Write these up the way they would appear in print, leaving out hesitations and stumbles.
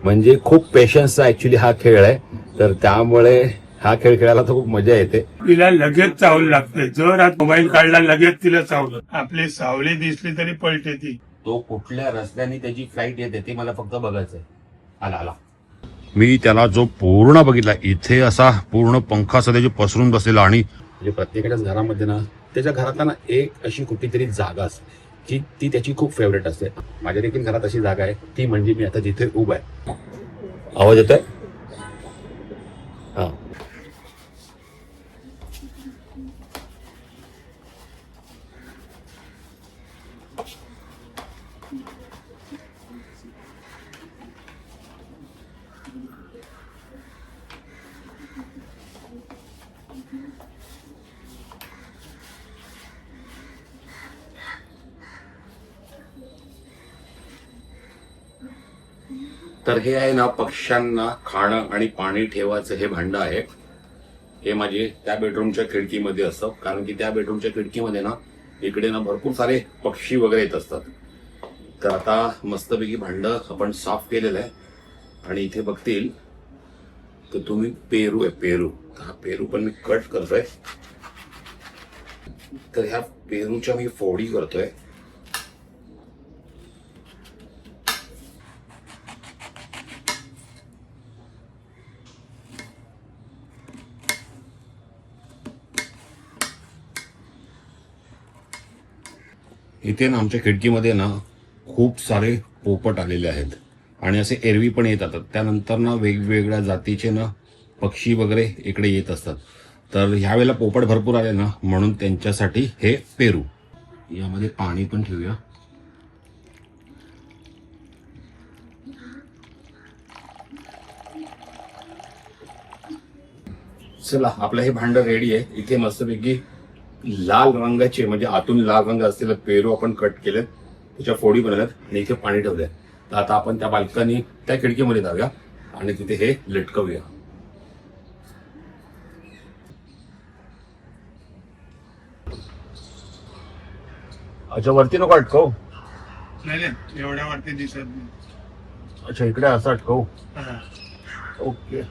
म्हणजे खूप पेशन्सचा ऍक्च्युली हा खेळ आहे. तर त्यामुळे हा खेळ खेळायला तर खूप मजा येते. तिला लगेच चावलं लागते. जर आज मोबाईल काढला लगेच तिला चावलं. आपली सावली दिसली तरी पळते ती. तो कुठल्या रस्त्याने त्याची फ्लाईट येते ते मला फक्त बघायचंय. आला मी त्याला जो पूर्ण बघितला, इथे असा पूर्ण पंखा असा त्याची पसरून बसलेला, आणि म्हणजे प्रत्येकाच्याच घरामध्ये ना त्याच्या घरात ना एक अशी कुठलीतरी जागा असते की ती त्याची खूप फेवरेट असते. माझ्या देखील घरात अशी जागा आहे, ती म्हणजे मी आता जिथे उभा आहे. आवाज येतोय? हा. तर हे आहे ना पक्ष्यांना खाणं आणि पाणी ठेवायचं हे भांडं आहे. हे माझे त्या बेडरूमच्या खिडकीमध्ये असतं, कारण की त्या बेडरूमच्या खिडकीमध्ये ना इकडे ना भरपूर सारे पक्षी वगैरे येत असतात. तर आता मस्तपैकी भांडं आपण साफ केलेलं आहे, आणि इथे बघतील तर तुम्ही पेरू आहे, पेरू. हा पेरू पण मी कट करतोय. तर ह्या पेरूच्या मी फोडी करतोय. इथे ना आमच्या खिडकीमध्ये ना खूप सारे पोपट आलेले आहेत, आणि असे एरवी पण येतात. त्यानंतर ना वेगवेगळ्या जातीचे ना पक्षी वगैरे इकडे येत असतात. तर ह्यावेळेला पोपट भरपूर आले ना, म्हणून त्यांच्यासाठी हे पेरू. यामध्ये पाणी पण ठेवूया. चला, आपलं हे भांडं रेडी आहे. इथे मस्तपैकी लाल रंगाचे, म्हणजे आतून लाल रंग असलेले पेरू आपण कट केलेत, त्याच्या फोडी बनवल्यात, आणि इथे पाणी ठेवलंय. तर आता आपण त्या बाल्कनी, त्या खिडकीमध्ये जाऊया आणि तिथे हे लटकवूया. अच्छा, वरती नको अटकव. नाही एवढ्यावरती दिसत नाही. अच्छा, इकडे असं अटकव. हा. ओके,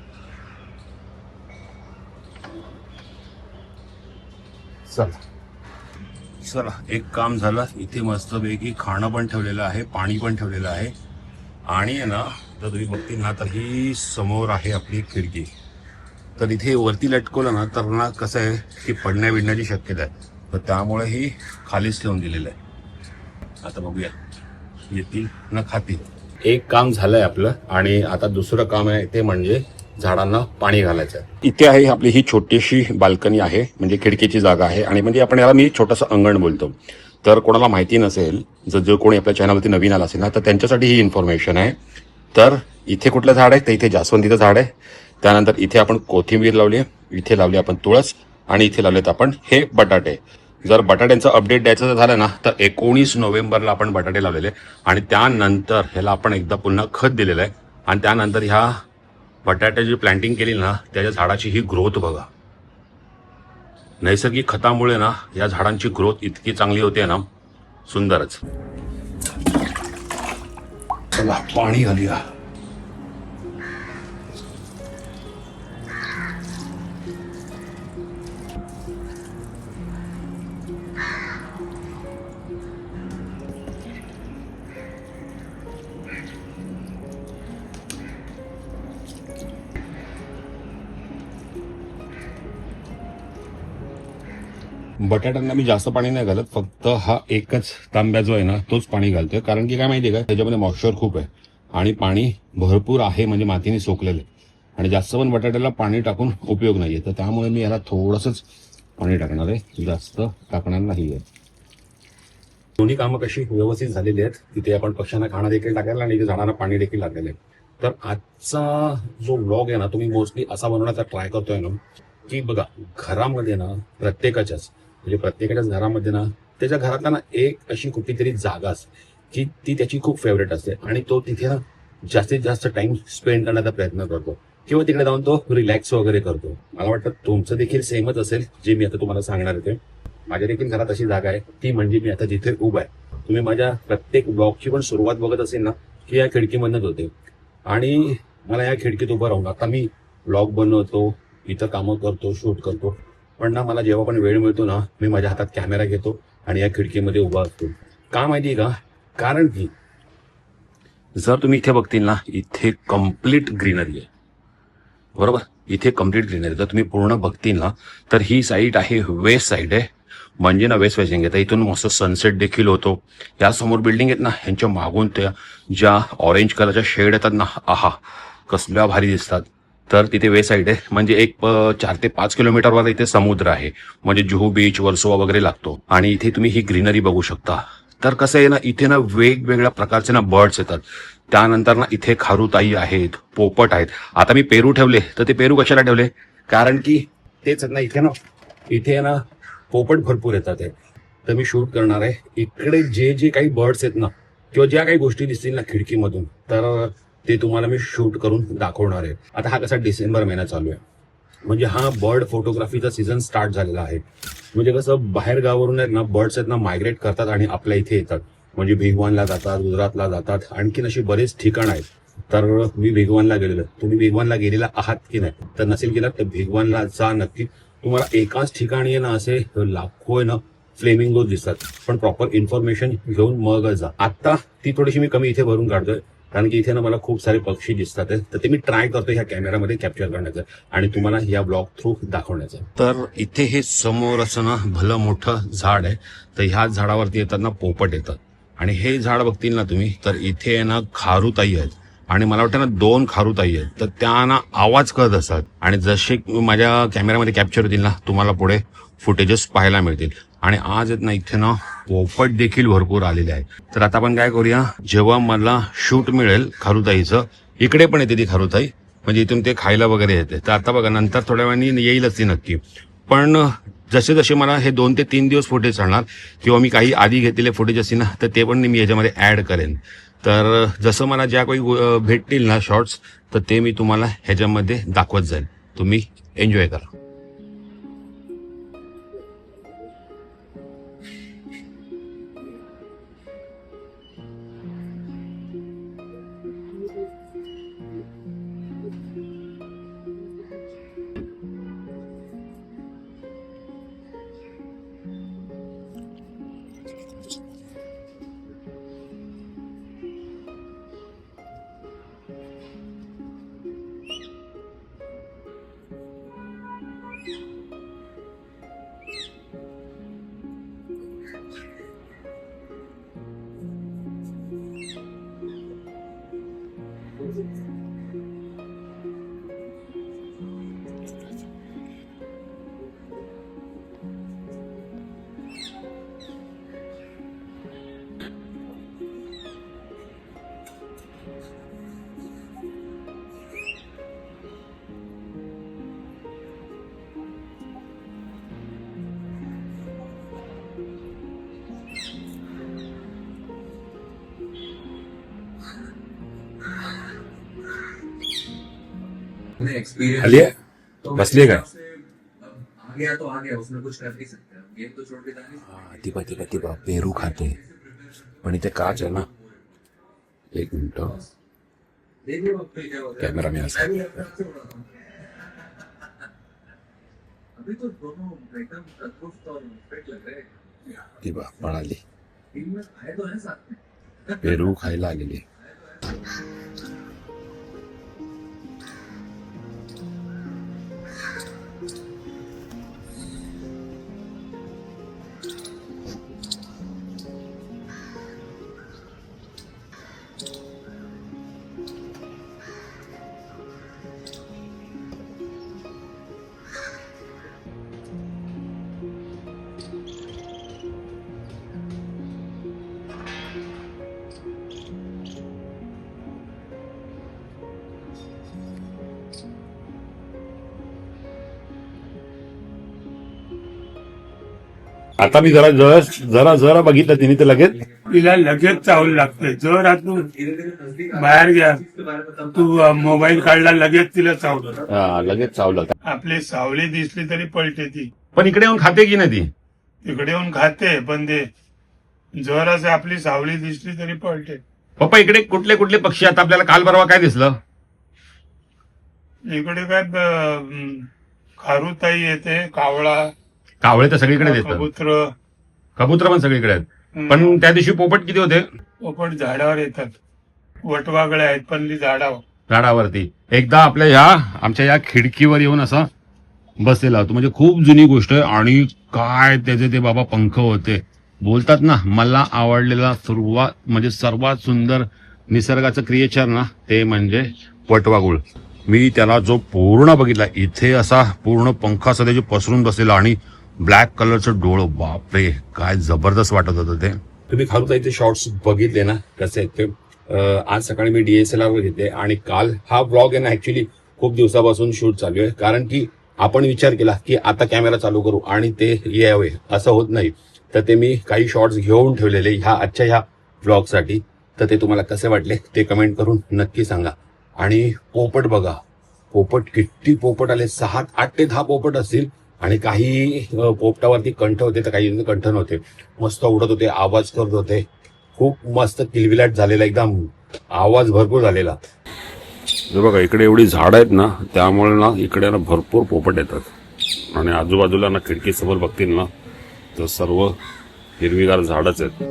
चला एक काम झालं. इथे मस्तपैकी खाणं पण ठेवलेलं आहे, पाणी पण ठेवलेलं आहे, आणि आहे ना तर तुम्ही बघतील ना तर ही समोर आहे आपली खिडकी. तर इथे वरती लटकवलं ना तर ना कसं आहे की पडण्या बिडण्याची शक्यता आहे, तर त्यामुळे ही खालीच ठेवून दिलेलं आहे. आता बघूया येतील ना खातील. एक काम झालंय आपलं, आणि आता दुसरं काम आहे ते म्हणजे झाडांना पाणी घालायचं. इथे आहे आपली ही छोटीशी बाल्कनी आहे, म्हणजे खिडकीची जागा आहे, आणि म्हणजे आपण याला मी छोटंसं अंगण बोलतो. तर कोणाला माहिती नसेल, जो कोणी आपल्या चॅनलवरती नवीन आला असेल ना, तर त्यांच्यासाठी ही इन्फॉर्मेशन आहे. तर इथे कुठलं झाड आहे तर इथे जास्वंदीचं झाड आहे. त्यानंतर इथे आपण कोथिंबीर लावली आहे, इथे लावली आपण तुळस, आणि इथे लावलेत आपण हे बटाटे. जर बटाट्यांचं अपडेट द्यायचं झालं ना तर 19 नोव्हेंबरला आपण बटाटे लावलेले, आणि त्यानंतर ह्याला आपण एकदा पुन्हा खत दिलेलं आहे, आणि त्यानंतर ह्या बटाट्याची प्लॅन्टिंग केली ना त्याच्या झाडाची ही ग्रोथ बघा. नैसर्गिक खतामुळे ना या झाडांची ग्रोथ इतकी चांगली होते ना, सुंदरच. चला पाणी घालूया. बटाट्यांना मी जास्त पाणी नाही घालत, फक्त हा एकच तांब्या जो आहे ना तोच पाणी घालतोय. कारण की काय माहितीये का, त्याच्यामध्ये मॉइश्चर खूप आहे आणि पाणी भरपूर आहे, म्हणजे मातीने सोकलेले, आणि जास्त पण बटाट्याला पाणी टाकून उपयोग नाहीये. तर त्यामुळे मी याला थोडंसंच पाणी टाकणार आहे, जास्त टाकणार नाहीये. दोन्ही कामं कशी व्यवस्थित झालेली आहेत. तिथे आपण पक्ष्यांना खाणं देखील टाकायला आणि इथे झाडांना पाणी देखील लागलेलं आहे. तर आजचा जो व्लॉग आहे ना तो मी मोस्टली असा बनवण्याचा ट्राय करतोय ना की बघा, घरामध्ये ना प्रत्येकाच्याच घरामध्ये ना त्याच्या घरातला ना एक अशी कुठलीतरी जागा असते की ती त्याची खूप फेवरेट असते, आणि तो तिथे ना जास्तीत जास्त टाइम स्पेंड करण्याचा प्रयत्न करतो, किंवा तिकडे जाऊन तो रिलॅक्स वगैरे करतो. मला वाटतं तुमचं देखील सेमच असेल जे मी आता तुम्हाला सांगणार आहे ते. माझ्या देखील घरात अशी जागा आहे, ती म्हणजे मी आता जिथे उभा आहे. तुम्ही माझ्या प्रत्येक ब्लॉगची पण सुरुवात बघत असेल ना की या खिडकीमधनच होते. आणि मला या खिडकीत उभं राहून आता मी ब्लॉग बनवतो, इथं कामं करतो, शूट करतो, पण ना मला जेव्हा पण वेळ मिळतो ना मी माझ्या हातात कॅमेरा घेतो आणि या खिडकीमध्ये उभा असतो. का माहिती का? कारण की जर तुम्ही इथे बघतील ना, इथे कम्प्लीट ग्रीनरी आहे, बरोबर. इथे कम्प्लीट ग्रीनरी. जर तुम्ही पूर्ण बघतील ना तर ही साईड आहे वेस्ट साईड आहे, म्हणजे ना वेस्ट फेसिंग आहे. तर इथून मस्त सनसेट देखील होतो. या समोर बिल्डिंग आहेत ना, ह्यांच्या मागून त्या ज्या ऑरेंज कलरच्या शेड येतात ना, आहा कसल्या भारी दिसतात. तर तिथे वेस्ट साईड आहे, म्हणजे एक 4 ते 5 किलोमीटरवर इथे समुद्र आहे, म्हणजे जुहू बीच, वर्सोवा वगैरे लागतो. आणि इथे तुम्ही ही ग्रीनरी बघू शकता. तर कसं आहे ना, इथे ना वेगवेगळ्या प्रकारचे ना बर्ड्स येतात. त्यानंतर ना इथे खारुताई आहेत, पोपट आहेत. आता मी पेरू ठेवले, तर ते पेरू कशाला ठेवले? कारण की तेच ना इथे ना पोपट भरपूर येतात आहे. तर मी शूट करणार आहे इकडे जे जे काही बर्ड्स आहेत ना, किंवा ज्या काही गोष्टी दिसतील ना खिडकीमधून, तर ते तुम्हाला मी शूट करून दाखवणार आहे. आता हा कसा डिसेंबर महिना चालू आहे, म्हणजे हा बर्ड फोटोग्राफीचा सीझन स्टार्ट झालेला आहे. म्हणजे कसं बाहेर गावावरून आहेत ना बर्ड्स आहेत ना मायग्रेट करतात आणि आपल्या इथे येतात. म्हणजे भिगवणला जातात, गुजरातला जातात, आणखीन अशी बरेच ठिकाणं आहेत. तर मी भिगवणला गेलेलो. तुम्ही भिगवणला गेलेला आहात की नाही? तर नसेल गेलात तर भिगवणला जा नक्की. तुम्हाला एकाच ठिकाणी आहे ना असे लाखो आहे ना फ्लेमिंगो दिसतात, पण प्रॉपर इन्फॉर्मेशन घेऊन मग जा. आता ती थोडीशी मी कमी इथे भरून काढतोय, कारण की इथे ना मला खूप सारे पक्षी दिसतात. तर ते मी ट्राय करतो ह्या कॅमेरामध्ये कॅप्चर करण्याचं आणि तुम्हाला या ब्लॉग थ्रू दाखवण्याचं. तर इथे हे समोर असं ना भलं मोठं झाड आहे. तर ह्या झाडावरती येतात ना पोपट येतात. आणि हे झाड बघतील ना तुम्ही, तर इथे आहे ना खारुताई आहेत. आणि मला वाटतं ना 2 खारुताई आहेत. तर त्या ना आवाज करत असतात. आणि जसे माझ्या कॅमेरामध्ये कॅप्चर होतील ना, तुम्हाला पुढे फुटेजेस पाहायला मिळतील. आणि आज आहेत ना इथे ना पोपट देखील भरपूर आलेले आहेत. तर आता आपण काय करूया, जेव्हा मला शूट मिळेल खारुताईचं, इकडे पण येते ती खारुताई, म्हणजे इथून ते खायला वगैरे येते. तर आता बघा, नंतर थोड्या वेळाने येईलच ती नक्की. पण जसे जसे मला हे 2 ते 3 दिवस फुटेज चालणार, किंवा मी काही आधी घेतलेले फुटेज असतील ना, तर ते पण मी याच्यामध्ये ऍड करेन. तर जसं मला ज्या काही भेटतील ना शॉर्ट्स, तर ते मी तुम्हाला ह्याच्यामध्ये दाखवत जाईल. तुम्ही एन्जॉय करा. एक्सपीरियंस आली आहे? बसली आहे काय? आ गया तो आ गया, उसमें कुछ कर नहीं सकते. गेम तो छोड़ के जा नहीं सकते. ती पेरू खाते, पण इथे काच आहे ना. एक मिनिट, देखिए वक्त पे क्या होता है. कॅमेरा मी असा. मैं भी अपने आप से उड़ाता हूँ. अभी तो दोनों एकदम तंदुरुस्त और फिट लग रहे हैं. ती बा पळाली. इनमें खाए तो हैं साथ में. पेरू खायला आलेली. आता मी जरा जरा बघितलं तिने तर लगेच तिला लगेच चावल लागते. जर आता तू धीरे धीरे नजदीक बाहेर घ्या, इसके बारे में तब तू मोबाईल काढला लगेच तिला चावलं. लगेच चावलं. आपली सावली दिसली तरी पळते ती. पण इकडे येऊन खाते की नाही ती? तिकडे येऊन खाते, पण ते जर असं आपली सावली दिसली तरी पळते. पप्पा इकडे कुठले कुठले पक्षी आता आपल्याला काल परवा काय दिसलं? इकडे काय खारुताई येते, कावळे तर सगळीकडे येतात, कबूतर कबूतर पण सगळीकडे आहेत. पण त्या दिवशी पोपट किती होते? पोपट झाडावर येतात. वटवागळे आहेत पण झाडावरती. एकदा आपल्या आमच्या या खिडकीवर येऊन असा बसलेला होतो. म्हणजे खूप जुनी गोष्ट आहे. आणि काय त्याचे ते बाबा पंख होते. बोलतात ना, मला आवडलेला सर्वात सुंदर निसर्गाचं क्रिएचर ना, ते म्हणजे वटवाघूळ. मी त्याला जो पूर्ण बघितला, इथे असा पूर्ण पंख असा त्याचे पसरून बसलेला आणि ब्लॅक कलरचं डोळं, बापरे काय जबरदस्त वाटत होतं ते. तुम्ही खारुताईचे शॉर्ट्स बघितले ना कसे आहेत ते. आज सकाळी मी DSLR वर घेतले आणि काल हा ब्लॉग आहे ना ऍक्च्युली खूप दिवसापासून शूट चालू आहे. कारण की आपण विचार केला की आता कॅमेरा चालू करू आणि ते यावे, असं होत नाही. तर ते मी काही शॉर्ट्स घेऊन ठेवलेले आजच्या ह्या ब्लॉगसाठी. तर ते तुम्हाला कसे वाटले ते कमेंट करून नक्की सांगा. आणि पोपट बघा, पोपट किती पोपट आले, 7-8 ते 10 पोपट असतील. आणि काही पोपटावरती कंठ होते तर काही कंठ नव्हते. मस्त उडत होते, आवाज करत होते. खूप मस्त किलबिलाट झालेला, एकदम आवाज भरपूर झालेला. बघा इकडे एवढी झाड आहेत ना, त्यामुळे ना इकडे ना भरपूर पोपट येतात. आणि आजूबाजूला ना खिडकीसमोर बघतील ना तर सर्व हिरवीगार झाडच आहेत.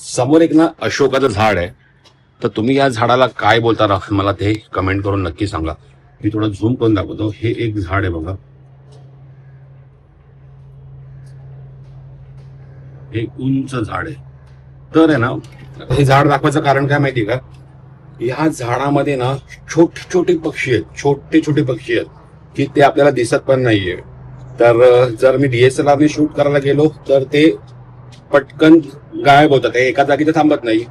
समोर एक ना अशोकाचं झाड आहे. तर तुम्ही या झाडाला काय बोलता मला ते कमेंट करून नक्की सांगा. मी थोडं झूम करून दाखवतो. हे एक झाड आहे बघा, हे उंच झाड आहे. तर आहे ना, हे झाड दाखवायचं कारण काय माहिती का, या झाडामध्ये ना छोटे छोटे पक्षी आहेत की ते आपल्याला दिसत पण नाहीये. तर जर मी DSLR ने शूट करायला गेलो तर ते पटकन गायब होतात, ते एका जागी तर थांबत नाही.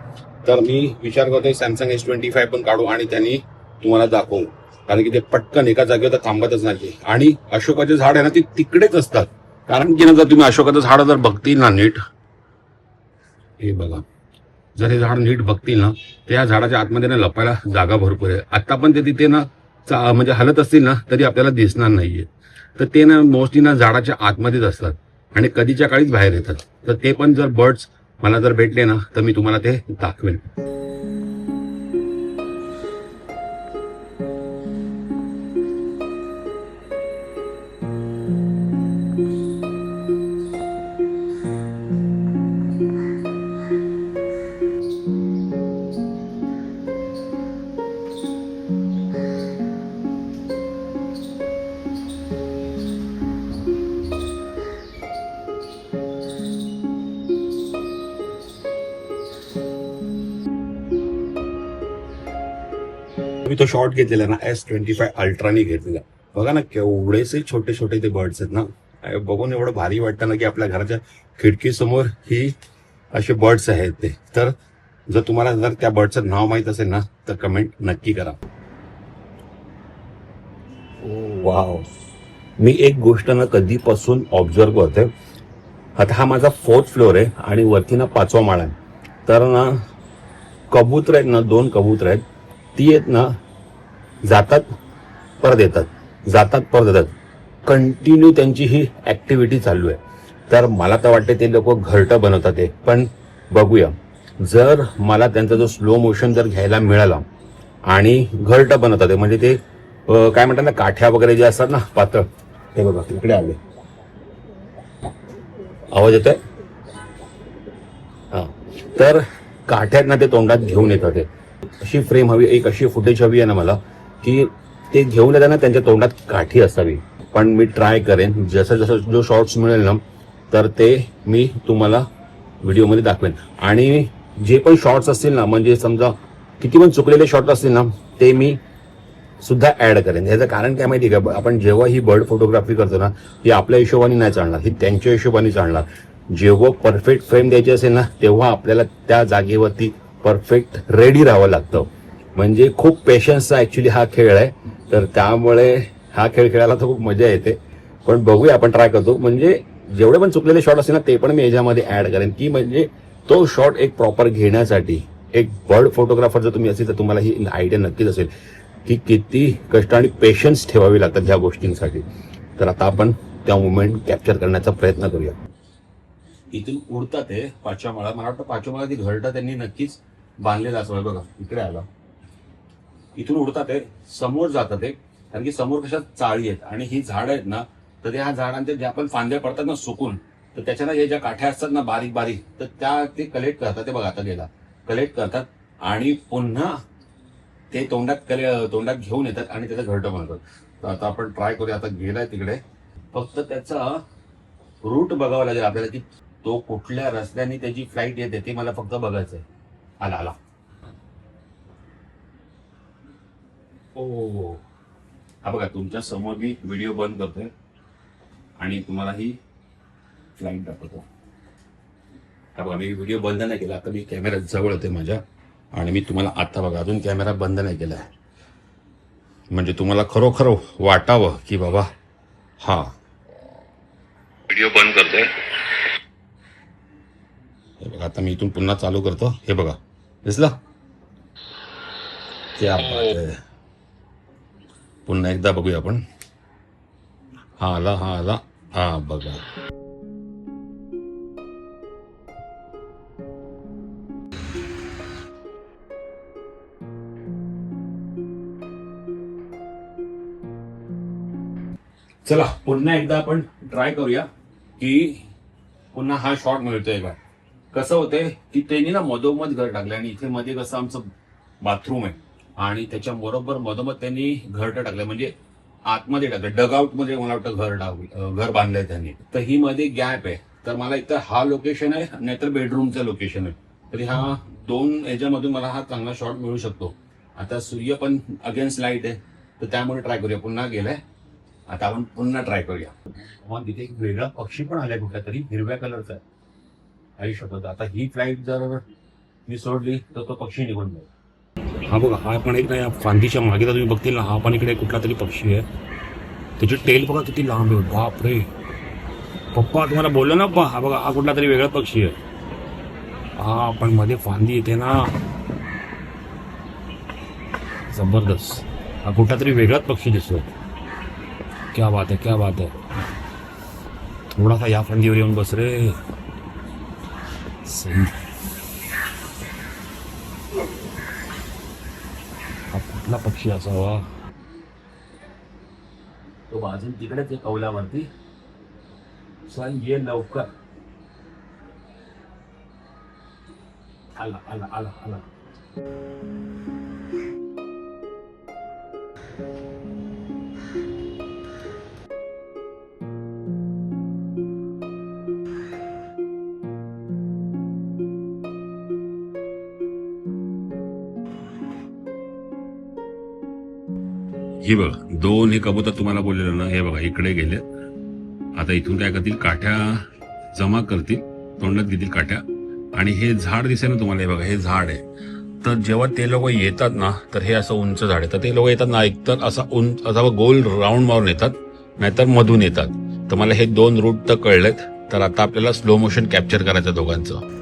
तर मी विचार करतोय सॅमसंग S25 पण काढू आणि त्यांनी तुम्हाला दाखवू. कारण की ते पटकन एका जागेवर तर थांबतच नाही. आणि अशोकाचे झाड आहे ना, ते तिकडेच असतात. कारण की ना, जर तुम्ही अशोकाचं झाड जर बघतील ना नीट, हे बघा, जर हे झाड नीट बघतील ना, त्या झाडाच्या आतमध्ये ना लपायला जागा भरपूर आहे. आता पण ते तिथे ना म्हणजे हलत असतील ना तरी आपल्याला दिसणार नाहीये. तर ते ना मोस्टली ना झाडाच्या आतमध्येच असतात आणि कधीच्या काळीच बाहेर येतात. तर ते पण जर बर्ड्स मला जर भेटले ना तर मी तुम्हाला ते दाखवेन. मी तो शॉट घेतलेला ना S25 अल्ट्रानी घेतलेला. बघा ना केवढेसे छोटे छोटे ते बर्ड्स आहेत ना. बघून एवढं भारी वाटतं ना की आपल्या घराच्या खिडकीसमोर ही असे बर्ड्स आहेत ते. तर जर तुम्हाला जर त्या बर्डचं नाव माहित असेल ना तर कमेंट नक्की करा. वाव, मी एक गोष्ट ना कधीपासून ऑब्झर्व करतोय. आता हा माझा 4th फ्लोअर आहे आणि वरती ना 5वा माळा आहे. तर ना कबूतर आहेत ना, 2 कबूतर आहेत. ती आहेत ना, जातात परत येतात, जातात परत येतात. कंटिन्यू त्यांची ही ऍक्टिव्हिटी चालू आहे. तर मला तर वाटते ते लोक घरटं बनवतात ते. पण बघूया. जर मला त्यांचा जो स्लो मोशन जर घ्यायला मिळाला आणि घरटं बनवतात म्हणजे ते काय म्हणतात ना, काठ्या वगैरे जे असतात ना पातळ, हे बघा इकडे आले, आवाज येतोय हा, तर काठ्यात ना ते तोंडात घेऊन येतात. ते अशी फ्रेम हवी, एक अशी फुटेज हवी आहे ना मला, की ते घेऊन येताना त्यांच्या तोंडात काठी असावी. पण मी ट्राय करेन, जसं जसं जो शॉर्ट्स मिळेल ना तर ते मी तुम्हाला व्हिडिओमध्ये दाखवेन. आणि जे पण शॉर्ट्स असतील ना, म्हणजे समजा किती पण चुकलेले शॉर्ट असतील ना, ते मी सुद्धा ऍड करेन. याचं कारण काय माहिती का, आपण जेव्हा ही बर्ड फोटोग्राफी करतो ना, ही आपल्या हिशोबाने नाही चालणार, ही त्यांच्या हिशोबाने चालणार. जेव्हा परफेक्ट फ्रेम द्यायची असेल ना, तेव्हा आपल्याला त्या जागेवरती परफेक्ट रेडी राहावं लागतं. म्हणजे खूप पेशन्सचा ऍक्च्युली हा खेळ आहे. तर त्यामुळे हा खेळ खेळायला तर खूप मजा येते. पण बघूया, आपण ट्राय करतो. म्हणजे जेवढे पण चुकलेले शॉट असतील ना, ते पण मी याच्यामध्ये ऍड करेन, की म्हणजे तो शॉट एक प्रॉपर घेण्यासाठी एक बर्ड फोटोग्राफर जर तुम्ही असेल तर तुम्हाला ही आयडिया नक्कीच असेल की किती कष्ट आणि पेशन्स ठेवावी लागतात ह्या गोष्टींसाठी. तर आता आपण त्या मुवमेंट कॅप्चर करण्याचा प्रयत्न करूया. इथून उडतात ते पाचव्या माळा, मला वाटतं पाचव्या माळा ती घरटा त्यांनी नक्कीच बांधलेला असं. बघा इकडे आला, इथून उडतात ते, समोर जातात ते, कारण की समोर कशा चाळी आहेत आणि ही झाड आहेत ना, तर त्या झाडांच्या ज्या पण फांद्या पडतात ना सुकून, तर त्याच्यानं हे ज्या काठ्या असतात ना बारीक बारीक, तर त्या ते कलेक्ट करतात. ते बघा आता गेला, कलेक्ट करतात आणि पुन्हा ते तोंडात घेऊन येतात आणि त्याचं घरटं बनवतात. तर आता आपण ट्राय करूया. आता गेलाय तिकडे, फक्त त्याचा रूट बघावा लागेल आपल्याला, की तो कुठल्या रस्त्याने त्याची फ्लाईट येते ते मला फक्त बघायचंय. आला आला, ओ हा बघा तुमच्या समोर मी व्हिडिओ बंद करतोय आणि तुम्हाला ही फ्लाईट दाखवतो. हा बघा, मी व्हिडिओ बंद नाही केला, आता मी कॅमेरा जवळ होते माझ्या आणि मी तुम्हाला आता बघा अजून कॅमेरा बंद नाही केलाय, म्हणजे तुम्हाला खरोखर वाटावं की बाबा हा व्हिडिओ बंद करतोय. हे बघा, आता मी इथून पुन्हा चालू करतो. हे बघा, दिसलं? क्या बात आहे. पुन्हा एकदा बघूया आपण. हा आला, हा आला, हा बघा. चला पुन्हा एकदा आपण ट्राय करूया की पुन्हा हा शॉट मिळतोय का. कसं होतंय की त्यांनी ना मधोमध घर टाकलं आणि इथे मध्ये कसं आमचं बाथरूम आहे आणि त्याच्या बरोबर मधोमध त्यांनी घरटं टाकलं, म्हणजे आतमध्ये टाकलं, डगआउट मध्ये मला वाटतं घर बांधलंय त्यांनी. तर ही मध्ये गॅप आहे, तर मला इथं हा लोकेशन आहे नाहीतर बेडरूमचं लोकेशन आहे. तरी हा दोन ह्याच्यामधून मला हा चांगला शॉट मिळू शकतो. आता सूर्य पण अगेन्स्ट लाईट आहे, तर त्यामुळे ट्राय करूया. पुन्हा गेलाय, आता आपण पुन्हा ट्राय करूया. मग तिथे एक वेगळा पक्षी पण आलाय कुठला तरी, हिरव्या कलरचा आहे. आयुष्यात आता ही फ्लाईट जर मी सोडली तर तो पक्षी निघून जाईल. हा बघा, हा पण एक ना या फांदीच्या मागे तर तुम्ही बघतील ना, हा पण इकडे कुठला तरी पक्षी आहे. त्याची टेल बघा किती लांब आहे. बाप रे पप्पा, तुम्हाला बोललो ना पप्पा, हा बघा हा कुठला तरी वेगळा पक्षी आहे. हा पण मध्ये फांदी येते ना, जबरदस्त. हा कुठला तरी वेगळाच पक्षी दिसतोय. क्या बात है, क्या बात है. थोडासा या फांदीवर येऊन बस रे. सही. हा कुठला पक्षी असावा. तो बाजून तिकडेच आहे कौलावरती. चल ये लवकर. आला आला आला आला. हे बघा, दोन हे कबूतर तुम्हाला बोललेलं ना, हे बघा इकडे गेले. आता इथून काय करतील, काठ्या जमा करतील, तोंडात घेतील काठ्या. आणि हे झाड दिसेल ना तुम्हाला, हे बघा हे झाड आहे. तर जेव्हा ते लोक येतात ना, तर हे असं उंच झाड आहे. तर ते लोक येतात ना, एकतर असा उंच असा गोल राऊंड मारून येतात, नाहीतर मधून येतात. तर मला हे दोन रूट तर कळलेत. तर आता आपल्याला स्लो मोशन कॅप्चर करायचं दोघांचं.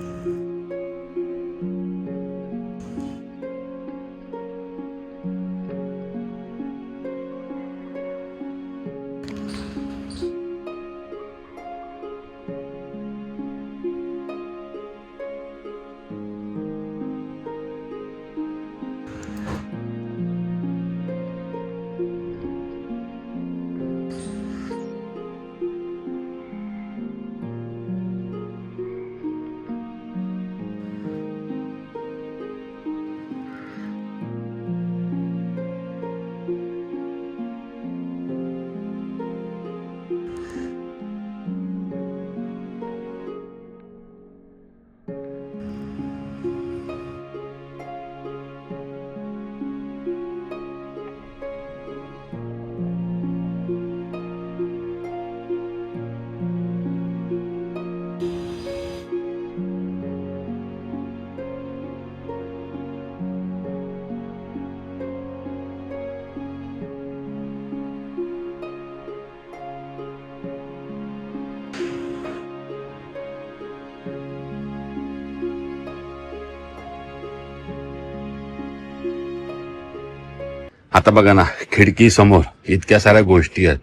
आता बघा ना, खिडकी समोर इतक्या साऱ्या गोष्टी आहेत.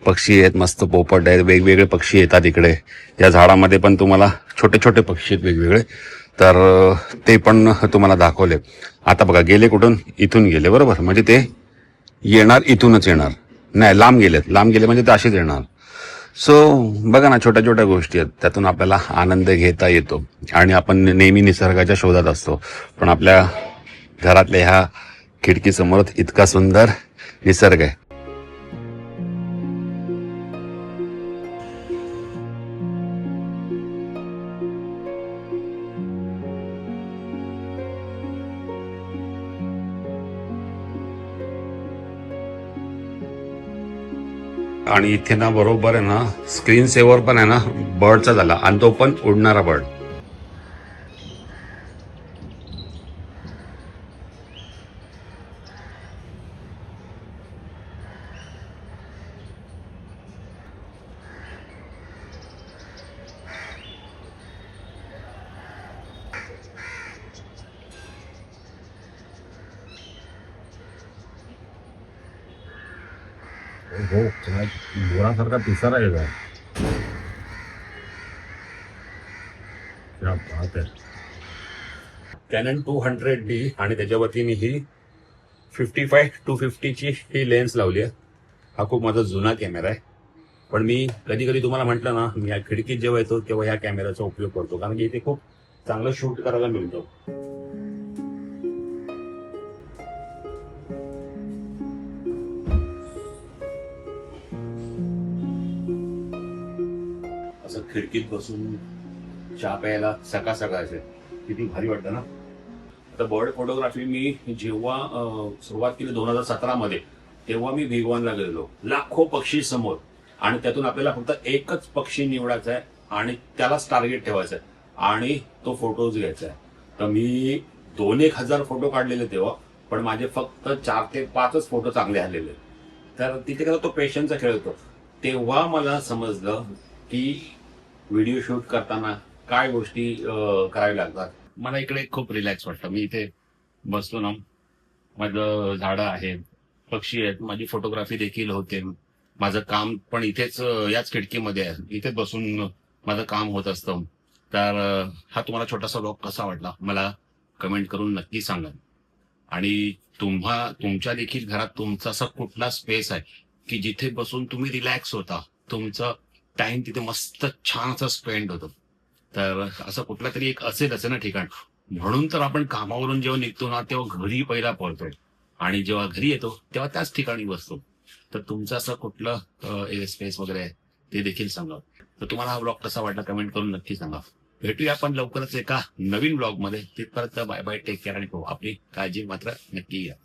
पक्षी आहेत, मस्त पोपट आहेत, वेगवेगळे पक्षी येतात इकडे. या झाडामध्ये पण तुम्हाला छोटे छोटे पक्षी आहेत वेगवेगळे, तर ते पण तुम्हाला दाखवले. आता बघा गेले कुठून, इथून गेले बरोबर, म्हणजे ते येणार इथूनच येणार नाही, लांब गेले म्हणजे ते असेच येणार. सो बघा ना, छोट्या छोट्या गोष्टी आहेत, त्यातून आपल्याला आनंद घेता येतो. आणि आपण नेहमी निसर्गाच्या शोधात असतो, पण आपल्या घरातल्या ह्या खिडकीसमोर इतका सुंदर निसर्ग आहे. आणि इथे ना बरोबर आहे ना, स्क्रीन सेव्हर पण आहे ना बर्डचा झाला, आणि तो पण उडणारा बर्ड. हो, मोरासारखा पिसारा आहे. कॅनन 200D आणि त्याच्या वतीने ही 55-250 ची ही लेन्स लावली आहे. हा खूप माझा जुना कॅमेरा आहे, पण मी कधी कधी तुम्हाला म्हटलं ना, मी या खिडकीत जेव्हा येतो तेव्हा ह्या कॅमेऱ्याचा उपयोग करतो, कारण की इथे खूप चांगलं शूट करायला मिळतं. असं खिडकीत बसून चहा प्यायला सकाळ सकाळचे किती भारी वाटतं ना. आता बर्ड फोटोग्राफी मी जेव्हा सुरुवात केली 2017 मध्ये, तेव्हा मी भिगवणला गेलेलो. लाखो पक्षी समोर, आणि त्यातून आपल्याला फक्त एकच पक्षी निवडायचा आहे आणि त्यालाच टार्गेट ठेवायचं आहे आणि तो फोटोज घ्यायचा आहे. तर मी 2,000 फोटो काढलेले तेव्हा, पण माझे फक्त 4 ते 5च फोटो चांगले आलेले. तर तिथे कसं तो पेशन्सचा खेळ होतो. तेव्हा मला समजलं की व्हिडिओ शूट करताना काय गोष्टी कराव्या लागतात. मला इकडे खूप रिलॅक्स वाटतं. मी इथे बसतो ना, माझं झाडं आहेत, पक्षी आहेत, माझी फोटोग्राफी देखील होते. माझं काम पण इथेच याच खिडकीमध्ये आहे, इथेच बसून माझं काम होत असतं. तर हा तुम्हाला छोटासा ब्लॉग कसा वाटला मला कमेंट करून नक्की सांगा. आणि तुमच्या देखील घरात तुमचा असा कुठला स्पेस आहे की जिथे बसून तुम्ही रिलॅक्स होता, तुमचं टाइम तिथे मस्त छान असं स्पेंड होतं. तर असं कुठला तरी एक असेलच ना ठिकाण. म्हणून तर आपण कामावरून जेव्हा निघतो ना, तेव्हा घरी पहिला पळतोय, आणि जेव्हा घरी येतो तेव्हा त्याच ठिकाणी बसतो. तर तुमचं असं कुठलं स्पेस वगैरे आहे ते देखील सांगा. तर तुम्हाला हा ब्लॉग कसा वाटला कमेंट करून नक्की सांगा. भेटूया आपण लवकरच एका नवीन ब्लॉग मध्ये. तिथपर्यंत बाय बाय, टेक केअर, आणि आपली काळजी मात्र नक्की घ्या.